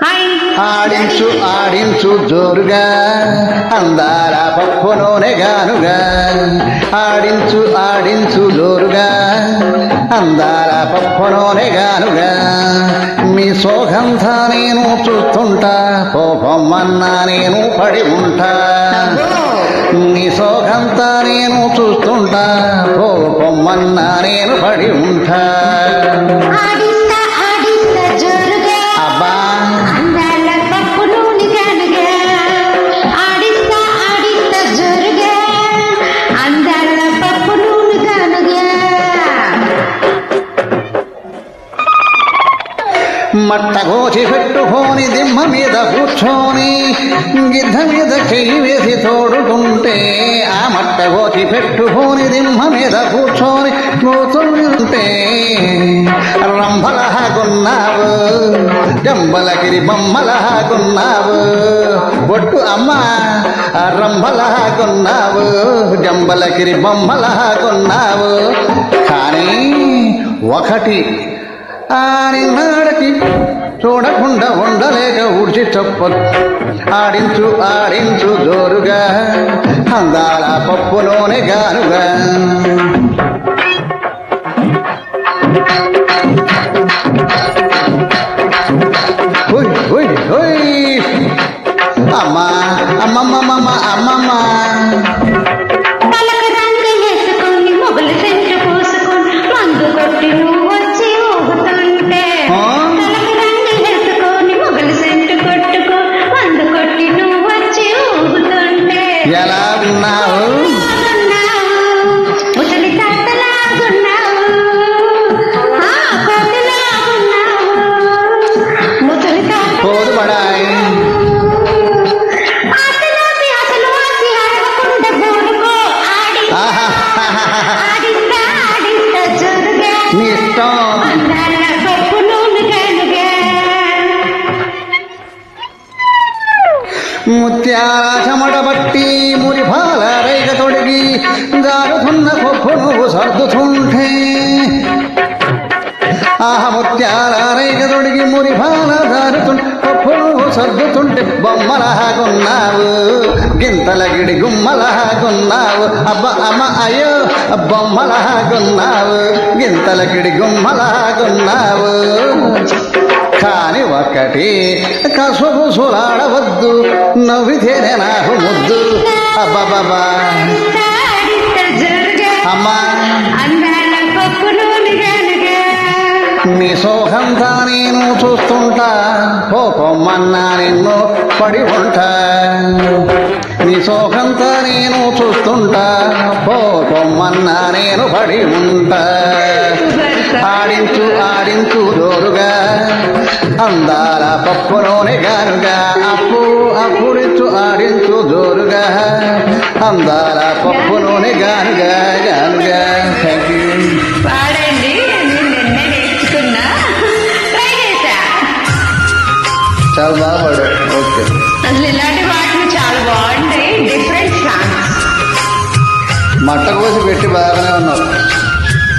ఆడించు ఆడించు జోరుగా అందాల పప్పు నూనె గానుగా ఆడించు ఆడించు జోరుగా అందాల పప్పు నూనె గానుగా మీ సోగంతా నేను చూస్తుంటా పోపమ్మన్నా నేను పడి ఉంటా నీ సోగంతా నేను చూస్తుంటా పోపమ్మన్నా నేను పడి ఉంటా అబ్బా మట్ట కోసి పెట్టుకొని దిమ్మ మీద కూర్చొని గిద్ద మీద చెయ్యి వేసి తోడుకుంటే ఆ మట్ట కోసి పెట్టుకొని దిమ్మ మీద కూర్చుంటే రంభలహాకున్నావు జంబలగిరి బొమ్మలహాకున్నావు బొట్టు అమ్మ రంభలహాకున్నావు జంబలగిరి బొమ్మలహాకున్నావు కానీ ఒకటి ఆడినాడికి చూడకుండా ఉండలేక ఊడ్చి చెప్పదు ఆడించు ఆడించు జోరుగా అందాల పప్పు నూనె గానుగా అమ్మా అమ్మమ్మ అమ్మమ్మ ఎలా ఉన్నావు పోదు పడాయి నీ ఇష్టం ముత్యాల చెమట బట్టి మురిపాల రేగ తొడిగి జారుతున్న పప్పు నువ్వు సర్దుతుంటే ఆహ ముత్యాల రేగ తొడిగి మురిపాల జారుతుంటే పప్పు నువ్వు సర్దుతుంటే బొమ్మలహాకున్నావు గింతలగిడి గుమ్మలహాకున్నావు అబ్బ అమ్మ అయ్యో బొమ్మలహాకున్నావు గింతలగిడి గుమ్మలహాకున్నావు కాని ఒక్కటి కసుబుసులాడవద్దు నవ్వితేనే నాకు ముద్దు అబ్బాబాబా అమ్మా నీ సోహంతా నేను చూస్తుంటా పోపమ్మన్నా నిన్ను పడి ఉంటా నీ సోహంతా నేను చూస్తుంటా పోపమ్మన్నా నేను పడి ఉంటా ఆడించు ఆడించు జోరుగా అందాల పప్పు నూనె గానుగా అప్పుడిచ్చు ఆడించు జోరుగా అందాల పప్పు నూనె గానుగా గానుగా థ్యాంక్ యూ పాడండి నేర్చుకున్నా ట్రై చేశా చాలా బాగా పాడు ఓకే అసలు ఇలాంటి పాటలు చాలా బాగుంటాయి డిఫరెంట్ సాంగ్స్ మట్ట కోసి పెట్టి బాగానే ఉన్నావు